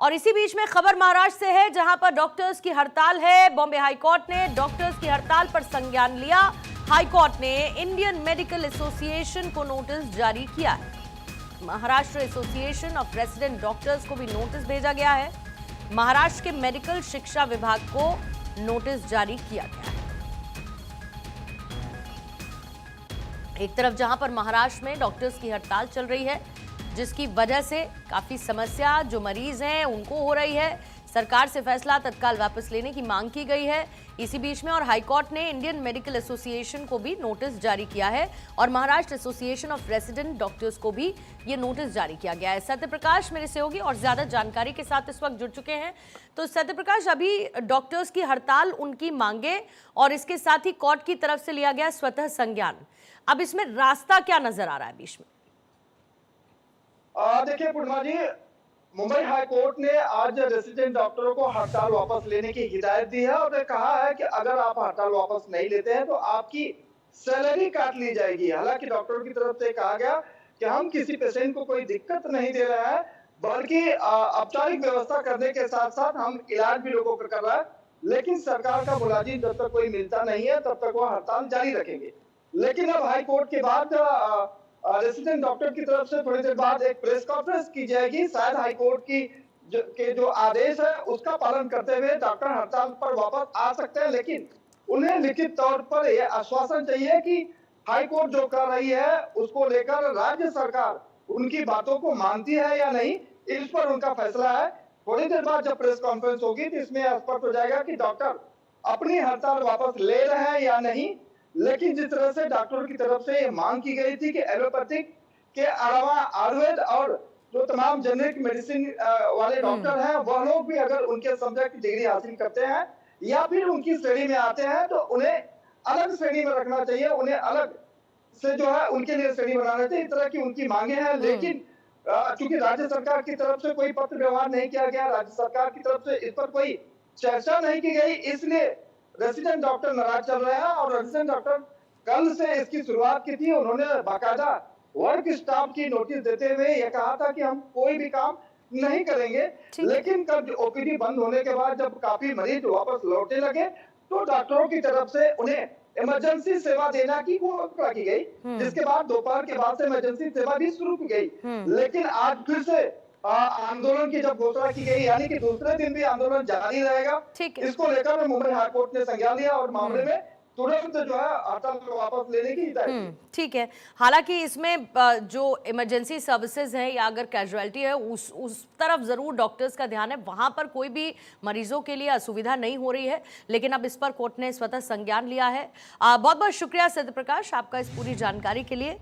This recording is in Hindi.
और इसी बीच में खबर महाराष्ट्र से है, जहां पर डॉक्टर्स की हड़ताल है। बॉम्बे हाईकोर्ट ने डॉक्टर्स की हड़ताल पर संज्ञान लिया। हाईकोर्ट ने इंडियन मेडिकल एसोसिएशन को नोटिस जारी किया है। Maharashtra association of resident doctors को भी नोटिस भेजा गया है। महाराष्ट्र के मेडिकल शिक्षा विभाग को नोटिस जारी किया गया है। एक तरफ जहां पर महाराष्ट्र में डॉक्टर्स की हड़ताल चल रही है, जिसकी वजह से काफी समस्या जो मरीज हैं उनको हो रही है। सरकार से फैसला तत्काल वापस लेने की मांग की गई है। इसी बीच में और हाईकोर्ट ने इंडियन मेडिकल एसोसिएशन को भी नोटिस जारी किया है और Maharashtra association of resident doctors को भी ये नोटिस जारी किया गया है। सत्यप्रकाश मेरे सहयोगी और ज्यादा जानकारी के साथ इस वक्त जुड़ चुके हैं। तो सत्यप्रकाश, अभी डॉक्टर्स की हड़ताल, उनकी मांगे और इसके साथ ही कोर्ट की तरफ से लिया गया स्वतः संज्ञान, अब इसमें रास्ता क्या नजर आ रहा है बीच में? देखिए पूर्णिमा जी, मुंबई हाई कोर्ट ने आज रेसिडेंट डॉक्टरों को हड़ताल वापस लेने की हिदायत दी है और कहा है कि अगर आप हड़ताल वापस नहीं लेते हैं तो आपकी सैलरी काट ली जाएगी। हालांकि डॉक्टरों की तरफ से कहा गया कि हम किसी पेशेंट को कोई दिक्कत नहीं दे रहे हैं, बल्कि औपचारिक व्यवस्था करने के साथ साथ हम इलाज भी लोगों का कर रहे हैं। लेकिन सरकार का मुलाजिम जब तक कोई मिलता नहीं है तब तक वो हड़ताल जारी रखेंगे। लेकिन अब हाई कोर्ट के बाद रेसिडेंट डॉक्टर की तरफ से थोड़ी देर बाद एक प्रेस कॉन्फ्रेंस की जाएगी। शायद हाई कोर्ट की जो आदेश है उसका पालन करते हुए डॉक्टर हड़ताल पर वापस आ सकते हैं, लेकिन उन्हें लिखित तौर पर यह आश्वासन चाहिए कि हाई कोर्ट जो कर रही है उसको लेकर राज्य सरकार उनकी बातों को मानती है या नहीं, इस पर उनका फैसला है। थोड़ी देर बाद जब प्रेस कॉन्फ्रेंस होगी तो इसमें स्पष्ट हो जाएगा कि डॉक्टर अपनी हड़ताल वापस ले रहे हैं या नहीं। लेकिन जिस तरह से डॉक्टरों की तरफ से ये मांग की गई थी कि एलोपैथिक के अलावा आयुर्वेद और जो तमाम जेनेरिक मेडिसिन वाले डॉक्टर हैं वह लोग भी अगर उनके सब्जेक्ट की डिग्री हासिल करते हैं या फिर उनकी श्रेणी में आते हैं तो उन्हें अलग श्रेणी में रखना चाहिए, उन्हें अलग से जो है उनके लिए श्रेणी बनाना चाहिए। इस तरह की उनकी मांगे हैं। लेकिन चूंकि राज्य सरकार की तरफ से कोई पत्र व्यवहार नहीं किया गया, राज्य सरकार की तरफ से इस पर कोई चर्चा नहीं की गई, इसलिए रेसिडेंट डॉक्टर नाराज चल रहे हैं। और रेसिडेंट डॉक्टर कल से इसकी शुरुआत की थी। उन्होंने बाकायदा वर्क स्टाफ की नोटिस देते हुए यह कहा था कि हम कोई भी काम नहीं करेंगे। लेकिन कल ओपीडी बंद होने के बाद जब काफी मरीज वापस लौटने लगे तो डॉक्टरों की तरफ से उन्हें इमरजेंसी सेवा देना की घोषणा की गई, जिसके बाद दोपहर के बाद से इमरजेंसी सेवा भी शुरू की गई। लेकिन आज फिर से आंदोलन की जब घोषणा की गई, यानी कि दूसरे दिन भी आंदोलन जारी रहेगा। इसको लेकर मुंबई हाईकोर्ट ने संज्ञान लिया और मामले में तुरंत जो है हड़ताल को वापस लेने की हिदायत दी। ठीक है। हालांकि इसमें जो इमरजेंसी सर्विसेज है या अगर कैजुअलिटी है उस तरफ जरूर डॉक्टर्स का ध्यान है, वहां पर कोई भी मरीजों के लिए असुविधा नहीं हो रही है। लेकिन अब इस पर कोर्ट ने स्वतः संज्ञान लिया है। बहुत बहुत शुक्रिया सत्यप्रकाश आपका इस पूरी जानकारी के लिए।